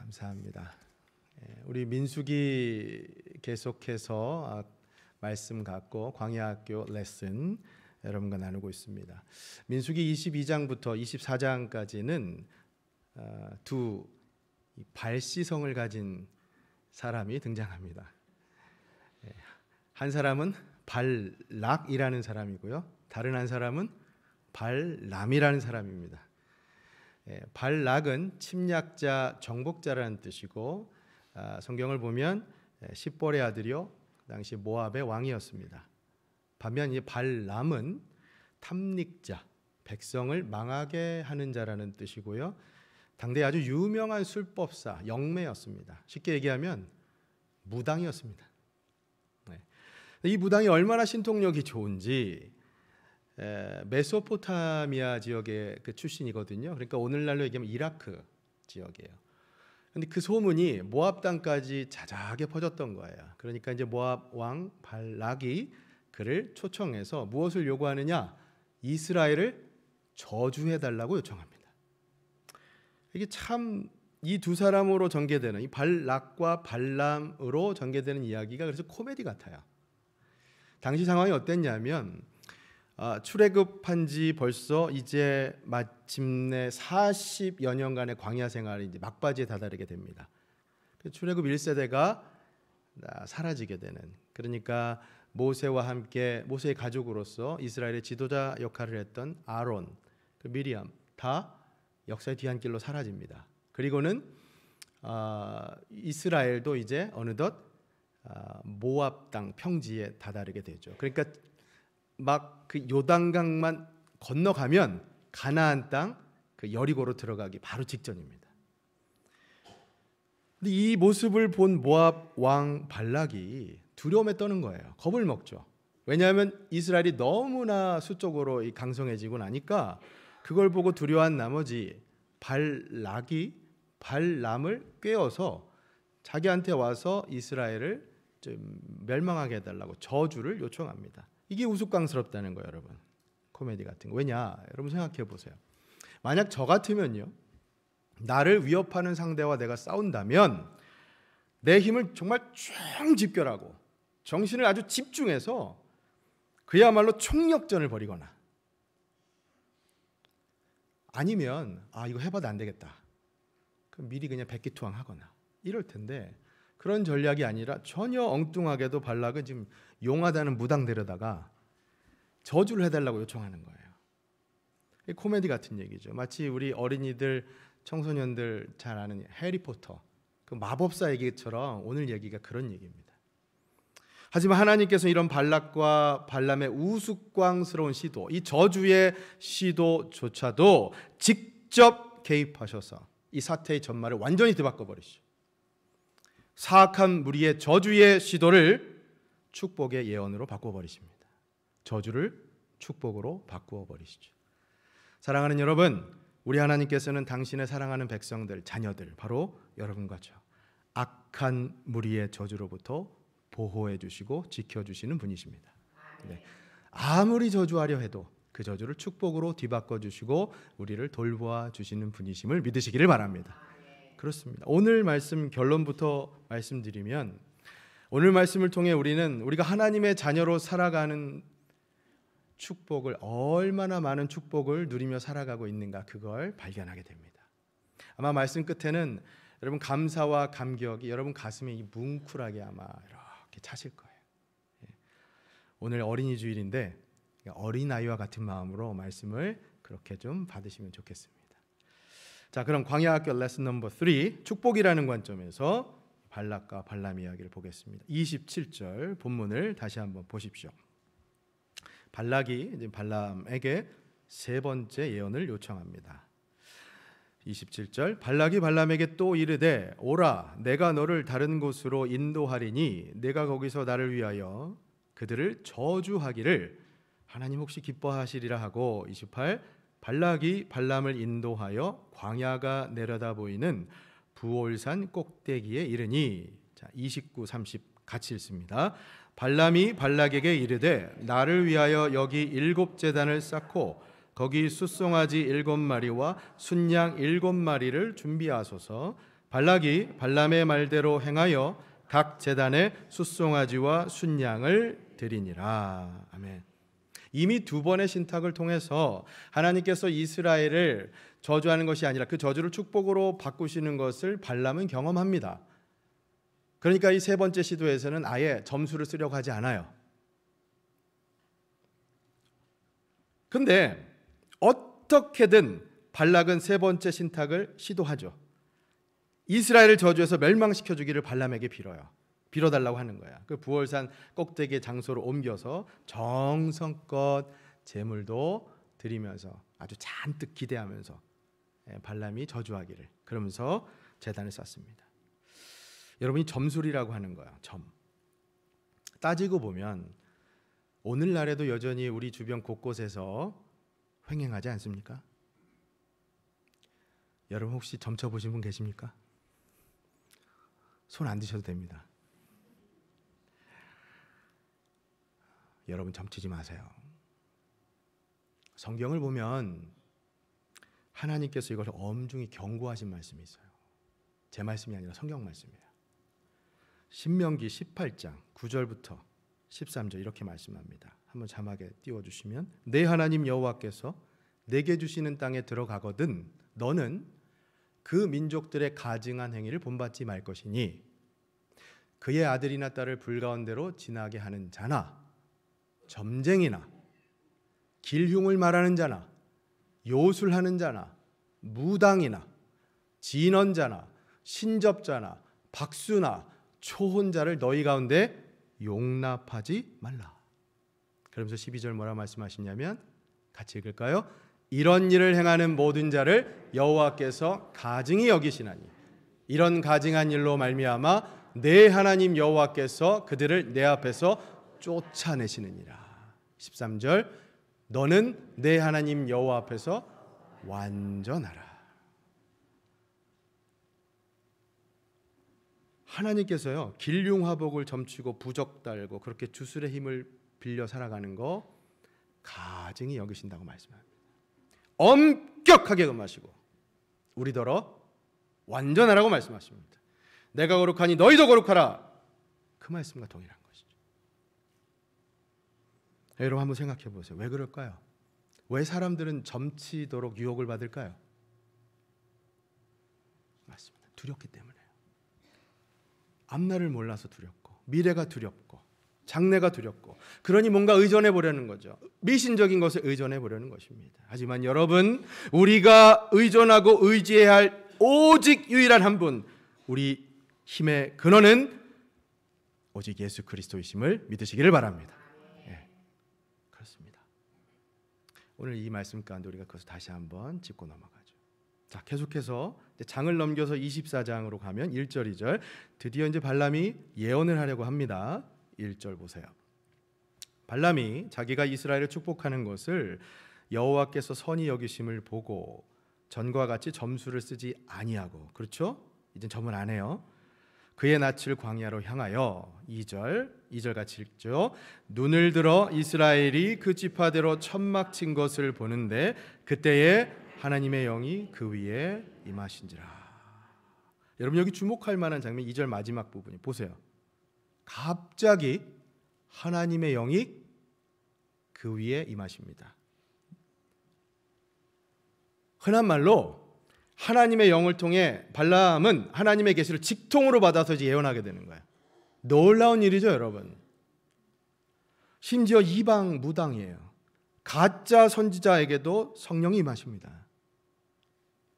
감사합니다. 우리 민수기 계속해서 말씀 갖고 광야학교 레슨 여러분과 나누고 있습니다. 민수기 22장부터 24장까지는 두 발시성을 가진 사람이 등장합니다. 한 사람은 발락이라는 사람이고요, 다른 한 사람은 발람이라는 사람입니다. 발락은 침략자, 정복자라는 뜻이고, 성경을 보면 십볼의 아들이요 당시 모압의 왕이었습니다. 반면 이 발람은 탐닉자, 백성을 망하게 하는 자라는 뜻이고요, 당대 아주 유명한 술법사, 영매였습니다. 쉽게 얘기하면 무당이었습니다. 이 무당이 얼마나 신통력이 좋은지, 메소포타미아 지역의 그 출신이거든요. 그러니까 오늘날로 얘기하면 이라크 지역이에요. 근데 그 소문이 모압 땅까지 자자하게 퍼졌던 거예요. 그러니까 이제 모압 왕 발락이 그를 초청해서 무엇을 요구하느냐? 이스라엘을 저주해 달라고 요청합니다. 이게 참 이 두 사람으로 전개되는, 이 발락과 발람으로 전개되는 이야기가 그래서 코미디 같아요. 당시 상황이 어땠냐면, 출애굽한 지 벌써 이제 마침내 40여 년간의 광야 생활이 이제 막바지에 다다르게 됩니다. 출애굽 1세대가 사라지게 되는, 그러니까 모세와 함께 모세의 가족으로서 이스라엘의 지도자 역할을 했던 아론, 미리암 다 역사의 뒤안길로 사라집니다. 그리고는 이스라엘도 이제 어느덧 모압 땅 평지에 다다르게 되죠. 그러니까 막 그 요단강만 건너가면 가나안 땅 그 여리고로 들어가기 바로 직전입니다. 근데 이 모습을 본 모압 왕 발락이 두려움에 떠는 거예요. 겁을 먹죠. 왜냐하면 이스라엘이 너무나 수적으로 강성해지고 나니까 그걸 보고 두려워한 나머지 발락이 발람을 꿰어서 자기한테 와서 이스라엘을 좀 멸망하게 해달라고 저주를 요청합니다. 이게 우스꽝스럽다는 거예요, 여러분. 코미디 같은 거. 왜냐? 여러분 생각해 보세요. 만약 저 같으면요, 나를 위협하는 상대와 내가 싸운다면 내 힘을 정말 쭉 집결하고 정신을 아주 집중해서 그야말로 총력전을 벌이거나, 아니면 이거 해봐도 안 되겠다, 그럼 미리 그냥 백기투항하거나 이럴 텐데, 그런 전략이 아니라 전혀 엉뚱하게도 발락은 지금 용하다는 무당 데려다가 저주를 해달라고 요청하는 거예요. 코미디 같은 얘기죠. 마치 우리 어린이들, 청소년들 잘 아는 해리포터 그 마법사 얘기처럼 오늘 얘기가 그런 얘기입니다. 하지만 하나님께서 이런 발락과 발람의 우스꽝스러운 시도, 이 저주의 시도조차도 직접 개입하셔서 이 사태의 전말을 완전히 뒤바꿔 버리시죠. 사악한 무리의 저주의 시도를 축복의 예언으로 바꿔버리십니다. 저주를 축복으로 바꾸어 버리시죠. 사랑하는 여러분, 우리 하나님께서는 당신의 사랑하는 백성들, 자녀들, 바로 여러분과 저 악한 무리의 저주로부터 보호해 주시고 지켜주시는 분이십니다. 네. 아무리 저주하려 해도 그 저주를 축복으로 뒤바꿔 주시고 우리를 돌보아 주시는 분이심을 믿으시기를 바랍니다. 그렇습니다. 오늘 말씀 결론부터 말씀드리면, 오늘 말씀을 통해 우리가 하나님의 자녀로 살아가는 축복을, 얼마나 많은 축복을 누리며 살아가고 있는가, 그걸 발견하게 됩니다. 아마 말씀 끝에는 여러분 감사와 감격이 여러분 가슴에 뭉클하게 아마 이렇게 차실 거예요. 오늘 어린이 주일인데 어린아이와 같은 마음으로 말씀을 그렇게 좀 받으시면 좋겠습니다. 자, 그럼 광야학교 레슨 넘버 3, 축복이라는 관점에서 발락과 발람 이야기를 보겠습니다. 27절 본문을 다시 한번 보십시오. 발락이 이제 발람에게 세 번째 예언을 요청합니다. 27절, 발락이 발람에게 또 이르되, 오라, 내가 너를 다른 곳으로 인도하리니 내가 거기서 나를 위하여 그들을 저주하기를 하나님 혹시 기뻐하시리라 하고, 28, 발락이 발람을 인도하여 광야가 내려다 보이는 부올산 꼭대기에 이르니, 자, 29, 30 같이 읽습니다. 발람이 발락에게 이르되, 나를 위하여 여기 7제단을 쌓고 거기 숫송아지 7마리와 순양 7마리를 준비하소서. 발락이 발람의 말대로 행하여 각 제단에 숫송아지와 순양을 드리니라. 아멘. 이미 두 번의 신탁을 통해서 하나님께서 이스라엘을 저주하는 것이 아니라 그 저주를 축복으로 바꾸시는 것을 발람은 경험합니다. 그러니까 이 세 번째 시도에서는 아예 점수를 쓰려고 하지 않아요. 근데 어떻게든 발락은 세 번째 신탁을 시도하죠. 이스라엘을 저주해서 멸망시켜 주기를 발람에게 빌어요. 빌어달라고 하는 거야. 그 부월산 꼭대기의 장소로 옮겨서 정성껏 제물도 드리면서 아주 잔뜩 기대하면서 발람이 저주하기를, 그러면서 제단을 쌓습니다. 여러분이 점술이라고 하는 거야. 점. 따지고 보면 오늘날에도 여전히 우리 주변 곳곳에서 횡행하지 않습니까? 여러분 혹시 점 쳐보신 분 계십니까? 손 안 드셔도 됩니다. 여러분 점치지 마세요. 성경을 보면 하나님께서 이것을 엄중히 경고하신 말씀이 있어요. 제 말씀이 아니라 성경 말씀이에요. 신명기 18장 9절부터 13절 이렇게 말씀합니다. 한번 자막에 띄워주시면, 내 하나님 여호와께서 내게 주시는 땅에 들어가거든 너는 그 민족들의 가증한 행위를 본받지 말 것이니 그의 아들이나 딸을 불가운데로 지나게 하는 자나 점쟁이나 길흉을 말하는 자나 요술하는 자나 무당이나 진언자나 신접자나 박수나 초혼자를 너희 가운데 용납하지 말라. 그러면서 12절 뭐라 말씀하시냐면, 같이 읽을까요? 이런 일을 행하는 모든 자를 여호와께서 가증히 여기시나니 이런 가증한 일로 말미암아 내 하나님 여호와께서 그들을 내 앞에서 쫓아내시느니라. 13절, 너는 내 하나님 여호와 앞에서 완전하라. 하나님께서요, 길흉화복을 점치고 부적 달고 그렇게 주술의 힘을 빌려 살아가는 거 가증히 여기신다고 말씀합니다. 엄격하게 금하시고 우리더러 완전하라고 말씀하십니다. 내가 거룩하니 너희도 거룩하라. 그 말씀과 동일한 것이죠. 여러분 한번 생각해 보세요. 왜 그럴까요? 왜 사람들은 점치도록 유혹을 받을까요? 맞습니다. 두렵기 때문에요. 앞날을 몰라서 두렵고 미래가 두렵고 장래가 두렵고, 그러니 뭔가 의존해 보려는 거죠. 미신적인 것에 의존해 보려는 것입니다. 하지만 여러분, 우리가 의존하고 의지해야 할 오직 유일한 한 분, 우리 힘의 근원은 오직 예수 그리스도이심을 믿으시기를 바랍니다. 예, 그렇습니다. 오늘 이 말씀 가운데 우리가 그것을 다시 한번 짚고 넘어가죠. 자, 계속해서 장을 넘겨서 24장으로 가면 1절, 2절, 드디어 이제 발람이 예언을 하려고 합니다. 1절 보세요. 발람이 자기가 이스라엘을 축복하는 것을 여호와께서 선히 여기심을 보고 전과 같이 점수를 쓰지 아니하고, 그렇죠? 이젠 점을 안 해요. 그의 낯을 광야로 향하여 2절 같이 읽죠. 눈을 들어 이스라엘이 그 지파대로 천막 친 것을 보는데 그때에 하나님의 영이 그 위에 임하신지라. 여러분 여기 주목할 만한 장면 2절 마지막 부분이 보세요. 갑자기 하나님의 영이 그 위에 임하십니다. 흔한 말로 하나님의 영을 통해 발람은 하나님의 계시를 직통으로 받아서 이제 예언하게 되는 거예요. 놀라운 일이죠, 여러분. 심지어 이방 무당이에요. 가짜 선지자에게도 성령이 임하십니다.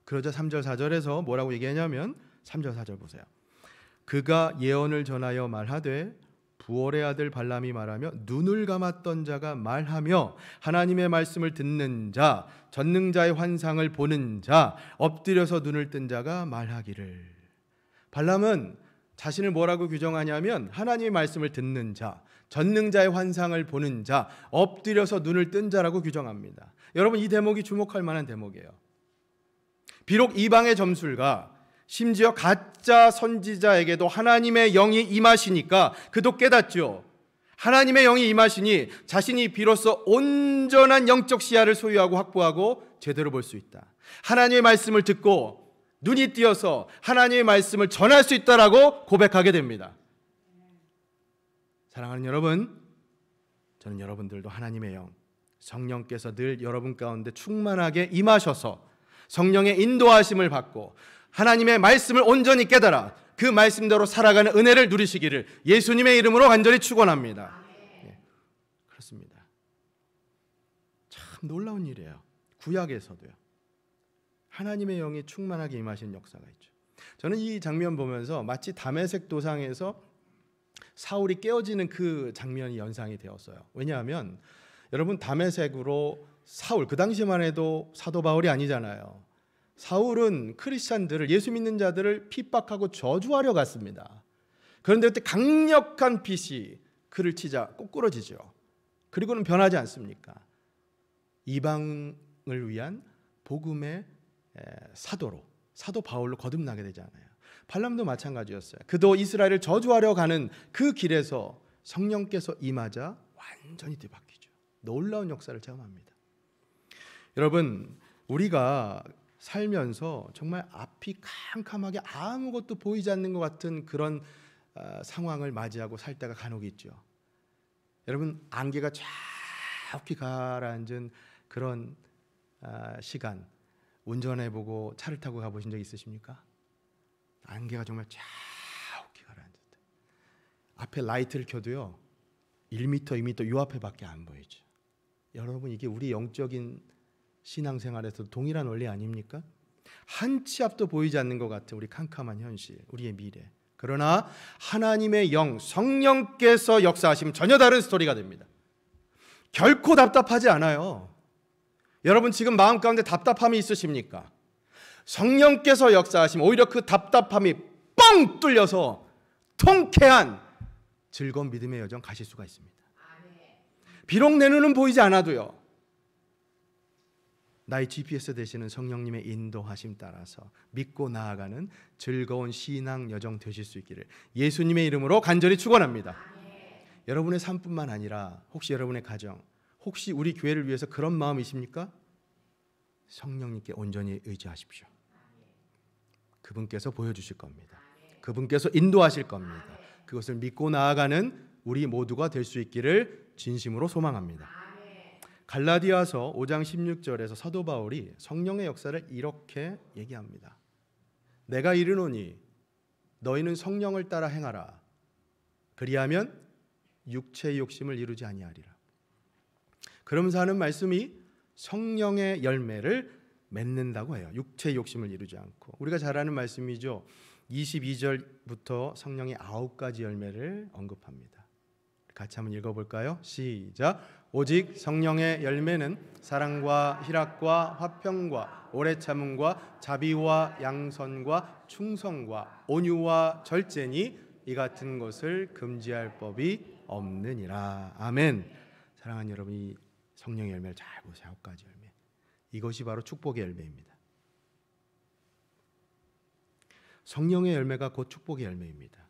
그러자 3절 4절에서 뭐라고 얘기하냐면 3절 4절 보세요. 그가 예언을 전하여 말하되 부월의 아들 발람이 말하며 눈을 감았던 자가 말하며 하나님의 말씀을 듣는 자, 전능자의 환상을 보는 자, 엎드려서 눈을 뜬 자가 말하기를. 발람은 자신을 뭐라고 규정하냐면 하나님의 말씀을 듣는 자, 전능자의 환상을 보는 자, 엎드려서 눈을 뜬 자라고 규정합니다. 여러분 이 대목이 주목할 만한 대목이에요. 비록 이방의 점술가, 심지어 가짜 선지자에게도 하나님의 영이 임하시니까 그도 깨닫죠. 하나님의 영이 임하시니 자신이 비로소 온전한 영적 시야를 소유하고 확보하고 제대로 볼 수 있다. 하나님의 말씀을 듣고 눈이 띄어서 하나님의 말씀을 전할 수 있다라고 고백하게 됩니다. 사랑하는 여러분, 저는 여러분들도 하나님의 영, 성령께서 늘 여러분 가운데 충만하게 임하셔서 성령의 인도하심을 받고 하나님의 말씀을 온전히 깨달아 그 말씀대로 살아가는 은혜를 누리시기를 예수님의 이름으로 간절히 축원합니다. 네, 그렇습니다. 참 놀라운 일이에요. 구약에서도요. 하나님의 영이 충만하게 임하시는 역사가 있죠. 저는 이 장면 보면서 마치 다메섹 도상에서 사울이 깨어지는 그 장면이 연상이 되었어요. 왜냐하면 여러분, 다메섹으로 사울, 그 당시만 해도 사도 바울이 아니잖아요. 사울은 크리스찬들을, 예수 믿는 자들을 핍박하고 저주하려 갔습니다. 그런데 그때 강력한 빛이 그를 치자 꼬꾸러지죠. 그리고는 변하지 않습니까? 이방을 위한 복음의 사도로, 사도 바울로 거듭나게 되잖아요. 발람도 마찬가지였어요. 그도 이스라엘을 저주하려 가는 그 길에서 성령께서 임하자 완전히 뒤바뀌죠. 놀라운 역사를 체험합니다. 여러분, 우리가 살면서 정말 앞이 캄캄하게 아무것도 보이지 않는 것 같은 그런 상황을 맞이하고 살 때가 간혹 있죠. 여러분, 안개가 쫙 가라앉은 그런 시간, 운전해보고 차를 타고 가보신 적 있으십니까? 안개가 정말 쫙 가라앉을 때 앞에 라이트를 켜도요 1m, 2m 요 앞에밖에 안 보이죠. 여러분, 이게 우리 영적인 신앙생활에서도 동일한 원리 아닙니까? 한 치 앞도 보이지 않는 것 같은 우리 캄캄한 현실, 우리의 미래. 그러나 하나님의 영, 성령께서 역사하시면 전혀 다른 스토리가 됩니다. 결코 답답하지 않아요. 여러분, 지금 마음 가운데 답답함이 있으십니까? 성령께서 역사하시면 오히려 그 답답함이 뻥 뚫려서 통쾌한 즐거운 믿음의 여정 가실 수가 있습니다. 비록 내 눈은 보이지 않아도요, 나의 GPS 되시는 성령님의 인도하심 따라서 믿고 나아가는 즐거운 신앙 여정 되실 수 있기를 예수님의 이름으로 간절히 축원합니다. 여러분의 삶뿐만 아니라 혹시 여러분의 가정, 혹시 우리 교회를 위해서 그런 마음이십니까? 성령님께 온전히 의지하십시오. 그분께서 보여주실 겁니다. 그분께서 인도하실 겁니다. 그것을 믿고 나아가는 우리 모두가 될 수 있기를 진심으로 소망합니다. 갈라디아서 5장 16절에서 사도 바울이 성령의 역사를 이렇게 얘기합니다. 내가 이르노니 너희는 성령을 따라 행하라. 그리하면 육체의 욕심을 이루지 아니하리라. 그러면서 하는 말씀이 성령의 열매를 맺는다고 해요. 육체의 욕심을 이루지 않고. 우리가 잘 아는 말씀이죠. 22절부터 성령의 9가지 열매를 언급합니다. 같이 한번 읽어볼까요? 시작. 오직 성령의 열매는 사랑과 희락과 화평과 오래 참음과 자비와 양선과 충성과 온유와 절제니 이 같은 것을 금지할 법이 없느니라. 아멘. 사랑하는 여러분, 이 성령의 열매를 잘 보세요. 9가지 열매. 이것이 바로 축복의 열매입니다. 성령의 열매가 곧 축복의 열매입니다.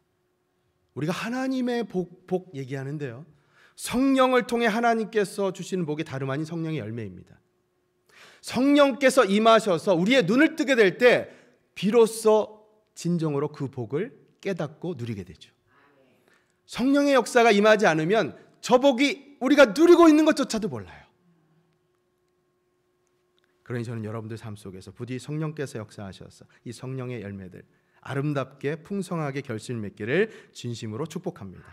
우리가 하나님의 복 얘기하는데요, 성령을 통해 하나님께서 주시는 복이 다름 아닌 성령의 열매입니다. 성령께서 임하셔서 우리의 눈을 뜨게 될 때 비로소 진정으로 그 복을 깨닫고 누리게 되죠. 성령의 역사가 임하지 않으면 저 복이 우리가 누리고 있는 것조차도 몰라요. 그러니 저는 여러분들 삶 속에서 부디 성령께서 역사하셔서 이 성령의 열매들 아름답게 풍성하게 결실 맺기를 진심으로 축복합니다.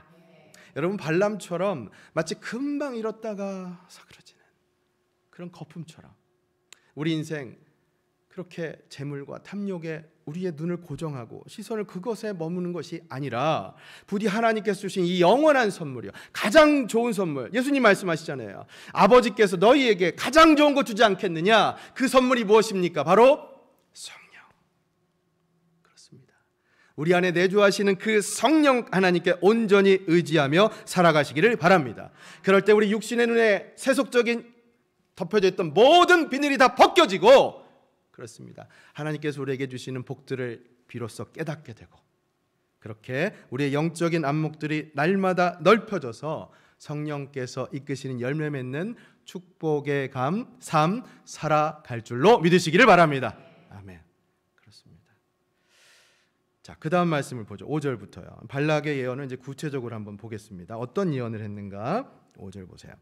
여러분, 발람처럼 마치 금방 잃었다가 사그러지는 그런 거품처럼 우리 인생 그렇게 재물과 탐욕에 우리의 눈을 고정하고 시선을 그것에 머무는 것이 아니라 부디 하나님께서 주신 이 영원한 선물이요, 가장 좋은 선물, 예수님 말씀하시잖아요. 아버지께서 너희에게 가장 좋은 거 주지 않겠느냐. 그 선물이 무엇입니까? 바로 성령. 그렇습니다. 우리 안에 내주하시는 그 성령 하나님께 온전히 의지하며 살아가시기를 바랍니다. 그럴 때 우리 육신의 눈에 세속적인 덮여져 있던 모든 비늘이 다 벗겨지고, 그렇습니다, 하나님께서 우리에게 주시는 복들을 비로소 깨닫게 되고, 그렇게 우리의 영적인 안목들이 날마다 넓혀져서 성령께서 이끄시는 열매 맺는 축복의 삶 살아갈 줄로 믿으시기를 바랍니다. 아멘. 그렇습니다. 자, 그 다음 말씀을 보죠. 5절부터요. 발락의 예언을 이제 구체적으로 한번 보겠습니다. 어떤 예언을 했는가? 5절 보세요.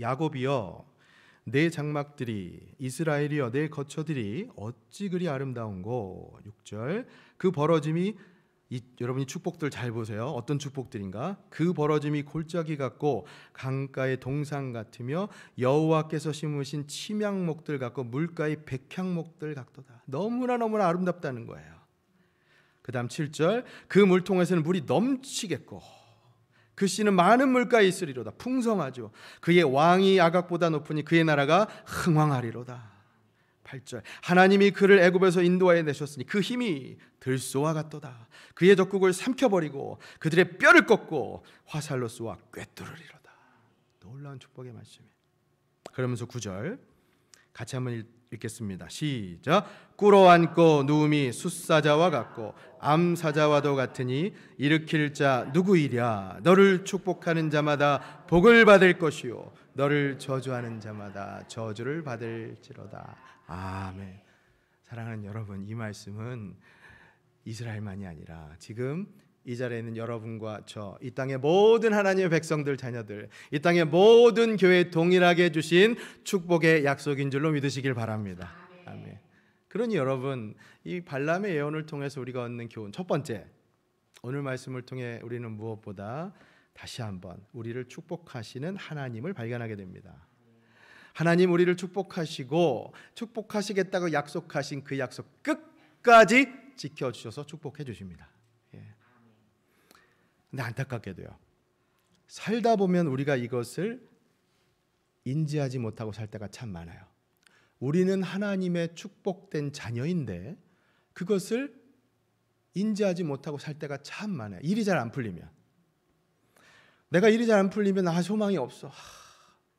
야곱이여, 내 장막들이, 이스라엘이여, 내 거처들이 어찌 그리 아름다운고. 6절, 그 벌어짐이, 여러분이 축복들 잘 보세요. 어떤 축복들인가? 그 벌어짐이 골짜기 같고 강가의 동상 같으며 여호와께서 심으신 침향목들 같고 물가의 백향목들 같도다. 너무나 아름답다는 거예요. 그 다음 7절, 그 물통에서는 물이 넘치겠고 그 씨는 많은 물가에 있으리로다. 풍성하죠. 그의 왕이 아각보다 높으니 그의 나라가 흥왕하리로다. 8절, 하나님이 그를 애굽에서 인도하여 내셨으니 그 힘이 들소와 같도다. 그의 적국을 삼켜버리고 그들의 뼈를 꺾고 화살로 쏘아 꿰뚫으리로다. 놀라운 축복의 말씀이에요. 그러면서 9절 같이 한번 읽겠습니다. 시작. 꿇어앉고 누움이 숫사자와 같고 암사자와도 같으니 일으킬 자 누구이랴. 너를 축복하는 자마다 복을 받을 것이요 너를 저주하는 자마다 저주를 받을지로다. 아멘. 사랑하는 여러분, 이 말씀은 이스라엘만이 아니라 지금 이 자리에 있는 여러분과 저, 이 땅의 모든 하나님의 백성들, 자녀들, 이 땅의 모든 교회에 동일하게 주신 축복의 약속인 줄로 믿으시길 바랍니다. 아멘. 그러니 여러분, 이 발람의 예언을 통해서 우리가 얻는 교훈, 첫 번째, 오늘 말씀을 통해 우리는 무엇보다 다시 한번 우리를 축복하시는 하나님을 발견하게 됩니다. 하나님 우리를 축복하시고 축복하시겠다고 약속하신 그 약속 끝까지 지켜주셔서 축복해 주십니다. 근데 안타깝게도요, 살다 보면 우리가 이것을 인지하지 못하고 살 때가 참 많아요. 우리는 하나님의 축복된 자녀인데 그것을 인지하지 못하고 살 때가 참 많아요. 일이 잘 안 풀리면, 내가 일이 잘 안 풀리면 소망이 없어,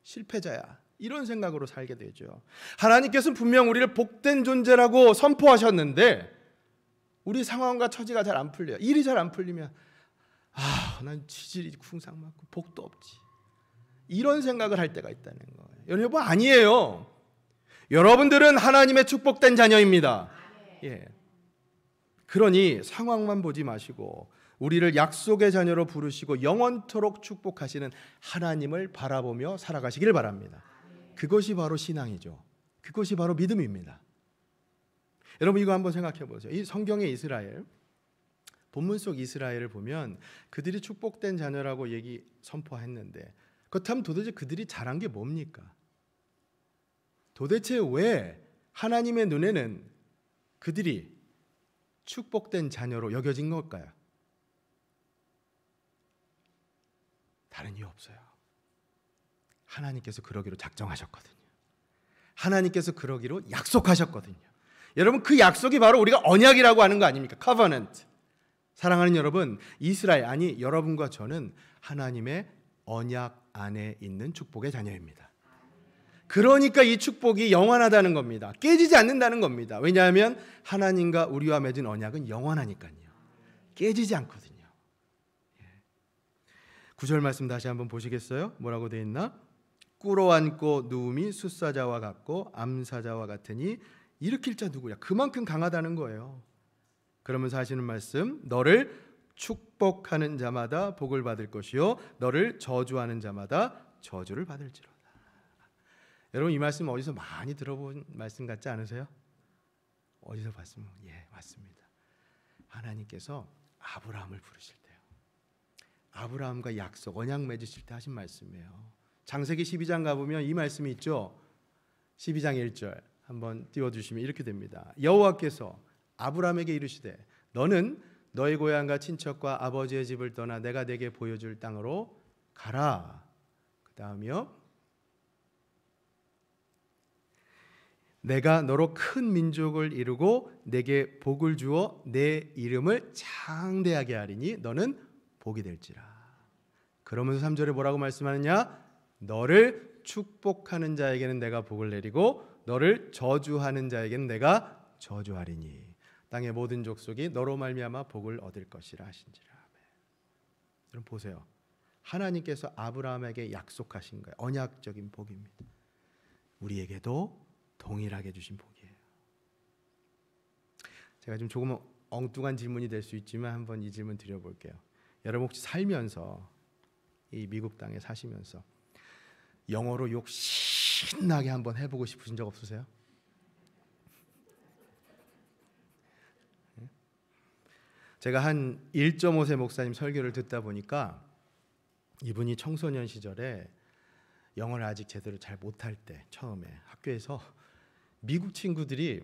실패자야, 이런 생각으로 살게 되죠. 하나님께서는 분명 우리를 복된 존재라고 선포하셨는데 우리 상황과 처지가 잘 안 풀려요. 일이 잘 안 풀리면 난 지질이 궁상 많고 복도 없지, 이런 생각을 할 때가 있다는 거예요. 여러분, 아니에요. 여러분들은 하나님의 축복된 자녀입니다. 예. 그러니 상황만 보지 마시고 우리를 약속의 자녀로 부르시고 영원토록 축복하시는 하나님을 바라보며 살아가시길 바랍니다. 그것이 바로 신앙이죠. 그것이 바로 믿음입니다. 여러분, 이거 한번 생각해 보세요. 이 성경의 이스라엘, 본문 속 이스라엘을 보면 그들이 축복된 자녀라고 선포했는데 그렇다면 도대체 그들이 잘한 게 뭡니까? 도대체 왜 하나님의 눈에는 그들이 축복된 자녀로 여겨진 걸까요? 다른 이유 없어요. 하나님께서 그러기로 작정하셨거든요. 하나님께서 그러기로 약속하셨거든요. 여러분, 그 약속이 바로 우리가 언약이라고 하는 거 아닙니까? 커버넌트. 사랑하는 여러분, 이스라엘, 아니 여러분과 저는 하나님의 언약 안에 있는 축복의 자녀입니다. 그러니까 이 축복이 영원하다는 겁니다. 깨지지 않는다는 겁니다. 왜냐하면 하나님과 우리와 맺은 언약은 영원하니까요. 깨지지 않거든요. 9절 말씀 다시 한번 보시겠어요? 뭐라고 되어 있나? 꿇어앉고 누움이 숫사자와 같고 암사자와 같으니 일으킬 자 누구야? 그만큼 강하다는 거예요. 그러면서 하시는 말씀, 너를 축복하는 자마다 복을 받을 것이요 너를 저주하는 자마다 저주를 받을지로다. 여러분, 이 말씀 어디서 많이 들어본 말씀 같지 않으세요? 어디서 봤으면? 예, 맞습니다. 하나님께서 아브라함을 부르실 때요, 아브라함과 약속, 언약 맺으실 때 하신 말씀이에요. 창세기 12장 가보면 이 말씀이 있죠. 12장 1절 한번 띄워주시면 이렇게 됩니다. 여호와께서 아브라함에게 이르시되 너는 너의 고향과 친척과 아버지의 집을 떠나 내가 네게 보여줄 땅으로 가라. 그 다음이요, 내가 너로 큰 민족을 이루고 내게 복을 주어 내 이름을 장대하게 하리니 너는 복이 될지라. 그러면서 3절에 뭐라고 말씀하느냐? 너를 축복하는 자에게는 내가 복을 내리고 너를 저주하는 자에게는 내가 저주하리니 땅의 모든 족속이 너로 말미암아 복을 얻을 것이라 하신지라. 여러분 보세요. 하나님께서 아브라함에게 약속하신 거예요. 언약적인 복입니다. 우리에게도 동일하게 주신 복이에요. 제가 지금 조금 엉뚱한 질문이 될 수 있지만 한번 이 질문 드려볼게요. 여러분 혹시 살면서 이 미국 땅에 사시면서 영어로 욕 신나게 한번 해보고 싶으신 적 없으세요? 제가 한 1.5세 목사님 설교를 듣다 보니까 이분이 청소년 시절에 영어를 아직 제대로 잘 못할 때 처음에 학교에서 미국 친구들이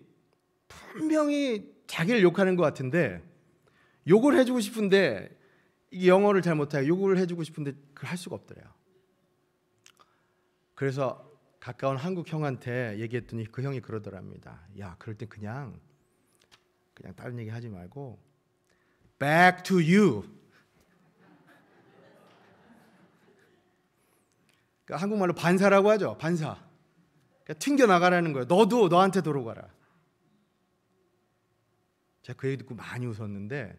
분명히 자기를 욕하는 것 같은데 욕을 해주고 싶은데 이게 영어를 잘 못하고 욕을 해주고 싶은데 그걸 할 수가 없더래요. 그래서 가까운 한국 형한테 얘기했더니 그 형이 그러더랍니다. 야, 그럴 땐 그냥 다른 얘기 하지 말고 Back to you. 그러니까 한국말로 반사라고 하죠. 반사. 그러니까 튕겨나가라는 거예요. 너도 너한테 돌아가라. 제가 그 얘기 듣고 많이 웃었는데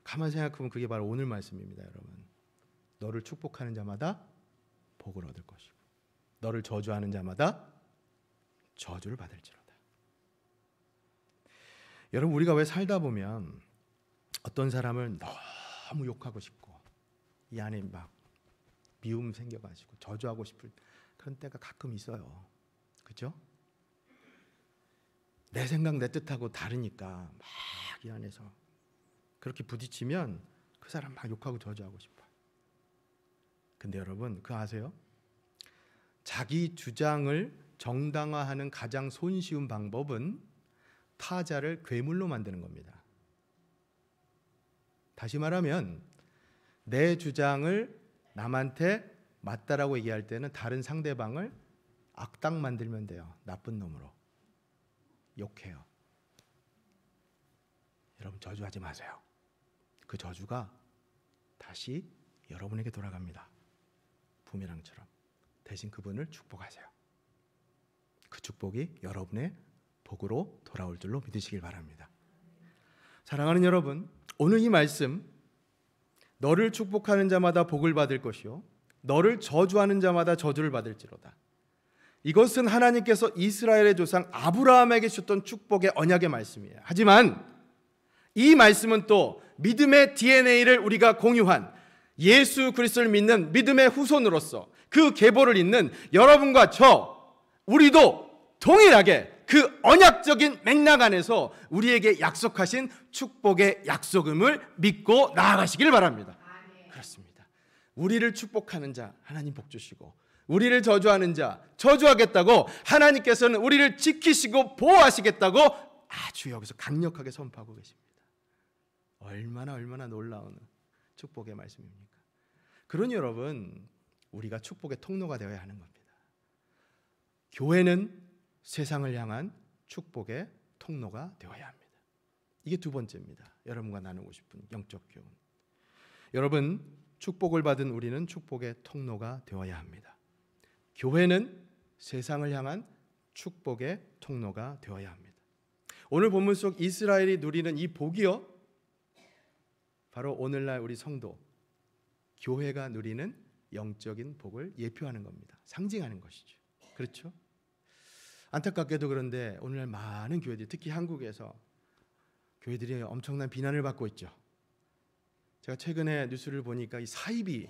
가만히 생각하면 그게 바로 오늘 말씀입니다. 여러분, 너를 축복하는 자마다 복을 얻을 것이고 너를 저주하는 자마다 저주를 받을지로다. 여러분, 우리가 왜 살다 보면 어떤 사람을 너무 욕하고 싶고 이 안에 막 미움 생겨가지고 저주하고 싶을 그런 때가 가끔 있어요. 그렇죠? 내 생각 내 뜻하고 다르니까 막 이 안에서 그렇게 부딪히면 그 사람 막 욕하고 저주하고 싶어요. 근데 여러분, 그거 아세요? 자기 주장을 정당화하는 가장 손쉬운 방법은 타자를 괴물로 만드는 겁니다. 다시 말하면 내 주장을 남한테 맞다라고 얘기할 때는 다른 상대방을 악당 만들면 돼요. 나쁜 놈으로 욕해요. 여러분, 저주하지 마세요. 그 저주가 다시 여러분에게 돌아갑니다. 부메랑처럼. 대신 그분을 축복하세요. 그 축복이 여러분의 복으로 돌아올 줄로 믿으시길 바랍니다. 사랑하는 여러분, 오늘 이 말씀, 너를 축복하는 자마다 복을 받을 것이요 너를 저주하는 자마다 저주를 받을지로다. 이것은 하나님께서 이스라엘의 조상 아브라함에게 주셨던 축복의 언약의 말씀이에요. 하지만 이 말씀은 또 믿음의 DNA를 우리가 공유한 예수 그리스도를 믿는 믿음의 후손으로서 그 계보를 잇는 여러분과 우리도 동일하게 그 언약적인 맥락 안에서 우리에게 약속하신 축복의 약속임을 믿고 나아가시길 바랍니다. 그렇습니다. 우리를 축복하는 자 하나님 복 주시고 우리를 저주하는 자 저주하겠다고 하나님께서는 우리를 지키시고 보호하시겠다고 아주 여기서 강력하게 선포하고 계십니다. 얼마나 놀라운 축복의 말씀입니까? 그러니 여러분, 우리가 축복의 통로가 되어야 하는 겁니다. 교회는 세상을 향한 축복의 통로가 되어야 합니다. 이게 두 번째입니다. 여러분과 나누고 싶은 영적 교훈. 여러분, 축복을 받은 우리는 축복의 통로가 되어야 합니다. 교회는 세상을 향한 축복의 통로가 되어야 합니다. 오늘 본문 속 이스라엘이 누리는 이 복이요, 바로 오늘날 우리 성도, 교회가 누리는 영적인 복을 예표하는 겁니다. 상징하는 것이죠. 그렇죠? 안타깝게도 그런데 오늘날 많은 교회들이, 특히 한국에서 교회들이 엄청난 비난을 받고 있죠. 제가 최근에 뉴스를 보니까 이 사이비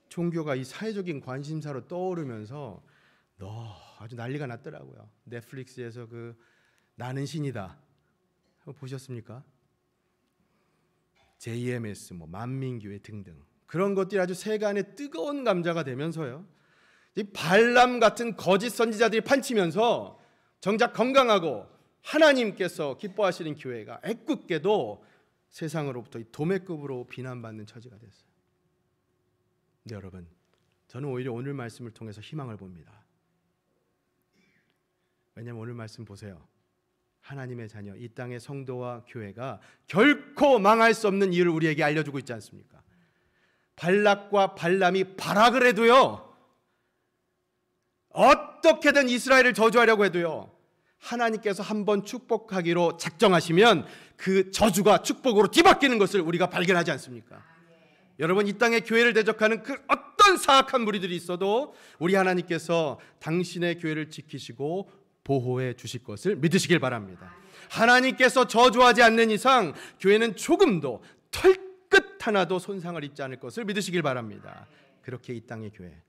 종교가 이 사회적인 관심사로 떠오르면서 아주 난리가 났더라고요. 넷플릭스에서 그 나는 신이다 한번 보셨습니까? JMS, 만민교회 등등 그런 것들이 아주 세간의 뜨거운 감자가 되면서요, 이 발람 같은 거짓 선지자들이 판치면서 정작 건강하고 하나님께서 기뻐하시는 교회가 애꿎게도 세상으로부터 이 도매급으로 비난받는 처지가 됐어요. 근데 여러분, 저는 오히려 오늘 말씀을 통해서 희망을 봅니다. 왜냐하면 오늘 말씀 보세요. 하나님의 자녀, 이 땅의 성도와 교회가 결코 망할 수 없는 이유를 우리에게 알려주고 있지 않습니까? 발락과 발람이 발악을 해도요, 어떻게든 이스라엘을 저주하려고 해도요, 하나님께서 한번 축복하기로 작정하시면 그 저주가 축복으로 뒤바뀌는 것을 우리가 발견하지 않습니까? 여러분, 이 땅에 교회를 대적하는 그 어떤 사악한 무리들이 있어도 우리 하나님께서 당신의 교회를 지키시고 보호해 주실 것을 믿으시길 바랍니다. 하나님께서 저주하지 않는 이상 교회는 조금도 털끝 하나도 손상을 입지 않을 것을 믿으시길 바랍니다. 그렇게 이 땅의 교회,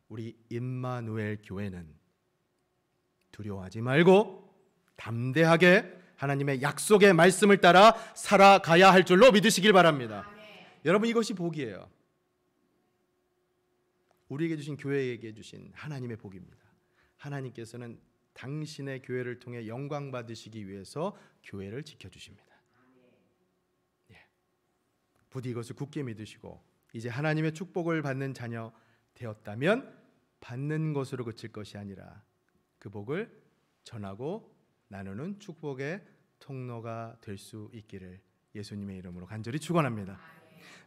우리 임마누엘 교회는 두려워하지 말고 담대하게 하나님의 약속의 말씀을 따라 살아가야 할 줄로 믿으시길 바랍니다. 여러분, 이것이 복이에요. 우리에게 주신, 교회에게 주신 하나님의 복입니다. 하나님께서는 당신의 교회를 통해 영광 받으시기 위해서 교회를 지켜주십니다. 부디 이것을 굳게 믿으시고 이제 하나님의 축복을 받는 자녀 되었다면 받는 것으로 그칠 것이 아니라 그 복을 전하고 나누는 축복의 통로가 될 수 있기를 예수님의 이름으로 간절히 축원합니다.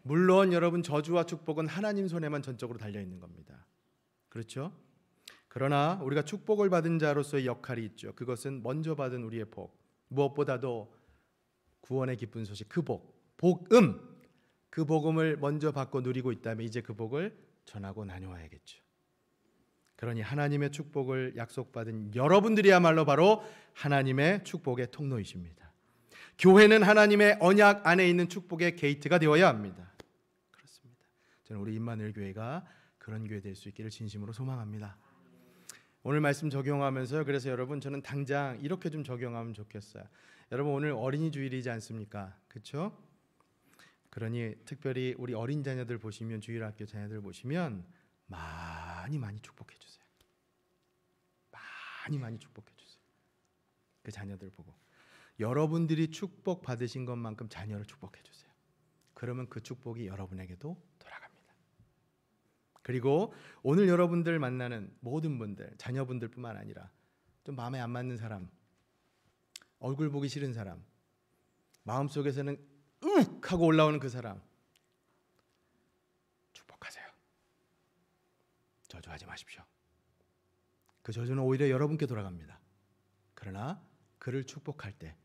물론 여러분, 저주와 축복은 하나님 손에만 전적으로 달려 있는 겁니다. 그렇죠? 그러나 우리가 축복을 받은 자로서의 역할이 있죠. 그것은 먼저 받은 우리의 복, 무엇보다도 구원의 기쁜 소식, 그 복, 복음, 그 복음을 먼저 받고 누리고 있다면 이제 그 복을 전하고 나누어야겠죠. 그러니 하나님의 축복을 약속받은 여러분들이야말로 바로 하나님의 축복의 통로이십니다. 교회는 하나님의 언약 안에 있는 축복의 게이트가 되어야 합니다. 그렇습니다. 저는 우리 임마누엘 교회가 그런 교회 될 수 있기를 진심으로 소망합니다. 오늘 말씀 적용하면서요, 그래서 여러분, 저는 당장 이렇게 좀 적용하면 좋겠어요. 여러분, 오늘 어린이 주일이지 않습니까? 그렇죠? 그러니 특별히 우리 어린 자녀들 보시면, 주일학교 자녀들 보시면 많이 축복해 주세요. 많이 축복해 주세요. 그 자녀들 보고 여러분들이 축복 받으신 것만큼 자녀를 축복해 주세요. 그러면 그 축복이 여러분에게도 돌아갑니다. 그리고 오늘 여러분들 만나는 모든 분들, 자녀분들뿐만 아니라 좀 마음에 안 맞는 사람, 얼굴 보기 싫은 사람, 마음속에서는 윽 하고 올라오는 그 사람, 축복하세요. 저주하지 마십시오. 그 저주는 오히려 여러분께 돌아갑니다. 그러나 그를 축복할 때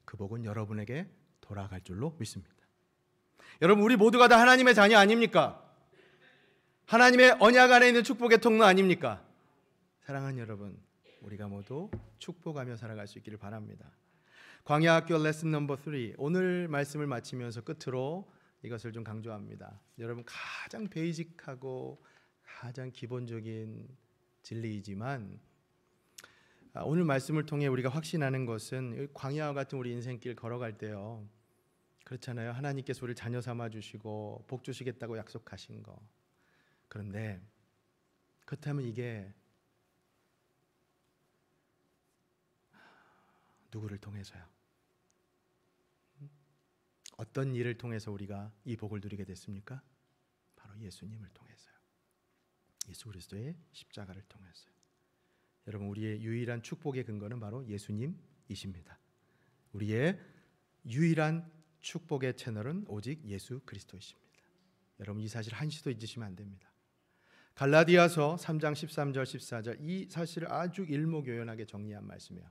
그 복은 여러분에게 돌아갈 줄로 믿습니다. 여러분, 우리 모두가 다 하나님의 자녀 아닙니까? 하나님의 언약 안에 있는 축복의 통로 아닙니까? 사랑하는 여러분, 우리가 모두 축복하며 살아갈 수 있기를 바랍니다. 광야학교 레슨 넘버 3, 오늘 말씀을 마치면서 끝으로 이것을 좀 강조합니다. 여러분, 가장 베이직하고 가장 기본적인 진리이지만 오늘 말씀을 통해 우리가 확신하는 것은 광야와 같은 우리 인생길 걸어갈 때요, 그렇잖아요. 하나님께서 우리를 자녀 삼아 주시고 복 주시겠다고 약속하신 거. 그런데 그렇다면 이게 누구를 통해서요? 어떤 일을 통해서 우리가 이 복을 누리게 됐습니까? 바로 예수님을 통해서요. 예수 그리스도의 십자가를 통해서요. 여러분, 우리의 유일한 축복의 근거는 바로 예수님이십니다. 우리의 유일한 축복의 채널은 오직 예수 그리스도이십니다. 여러분, 이 사실 한시도 잊으시면 안 됩니다. 갈라디아서 3장 13절 14절, 이 사실을 아주 일목요연하게 정리한 말씀이에요.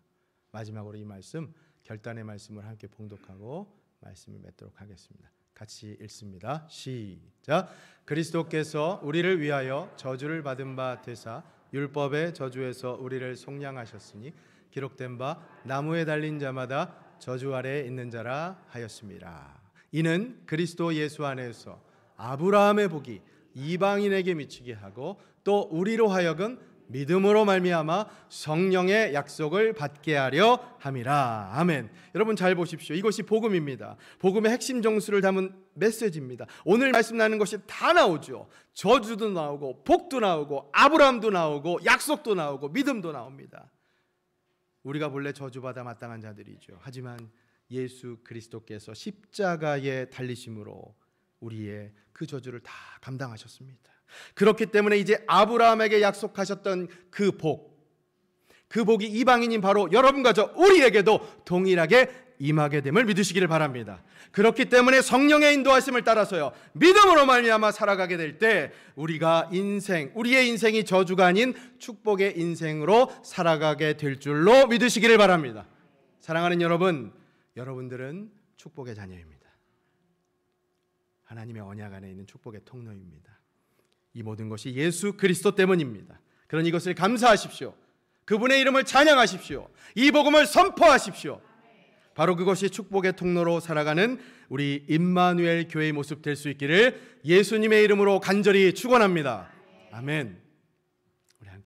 마지막으로 이 말씀, 결단의 말씀을 함께 봉독하고 말씀을 맺도록 하겠습니다. 같이 읽습니다. 시작. 그리스도께서 우리를 위하여 저주를 받은 바 되사 율법의 저주에서 우리를 속량하셨으니 기록된 바 나무에 달린 자마다 저주 아래에 있는 자라 하였습니다. 이는 그리스도 예수 안에서 아브라함의 복이 이방인에게 미치게 하고 또 우리로 하여금 믿음으로 말미암아 성령의 약속을 받게 하려 함이라. 아멘. 여러분, 잘 보십시오. 이것이 복음입니다. 복음의 핵심 정수를 담은 메시지입니다. 오늘 말씀 나누는 것이 다 나오죠. 저주도 나오고 복도 나오고 아브라함도 나오고 약속도 나오고 믿음도 나옵니다. 우리가 본래 저주받아 마땅한 자들이죠. 하지만 예수 그리스도께서 십자가에 달리심으로 우리의 그 저주를 다 감당하셨습니다. 그렇기 때문에 이제 아브라함에게 약속하셨던 그 복이 이방인인 바로 여러분과 저 우리에게도 동일하게 임하게 됨을 믿으시기를 바랍니다. 그렇기 때문에 성령의 인도하심을 따라서요, 믿음으로 말미암아 살아가게 될 때 우리의 인생이 저주가 아닌 축복의 인생으로 살아가게 될 줄로 믿으시기를 바랍니다. 사랑하는 여러분, 여러분들은 축복의 자녀입니다. 하나님의 언약 안에 있는 축복의 통로입니다. 이 모든 것이 예수 그리스도 때문입니다. 그러니 이것을 감사하십시오. 그분의 이름을 찬양하십시오. 이 복음을 선포하십시오. 바로 그것이 축복의 통로로 살아가는 우리 임마누엘 교회의 모습 될 수 있기를 예수님의 이름으로 간절히 축원합니다. 아멘.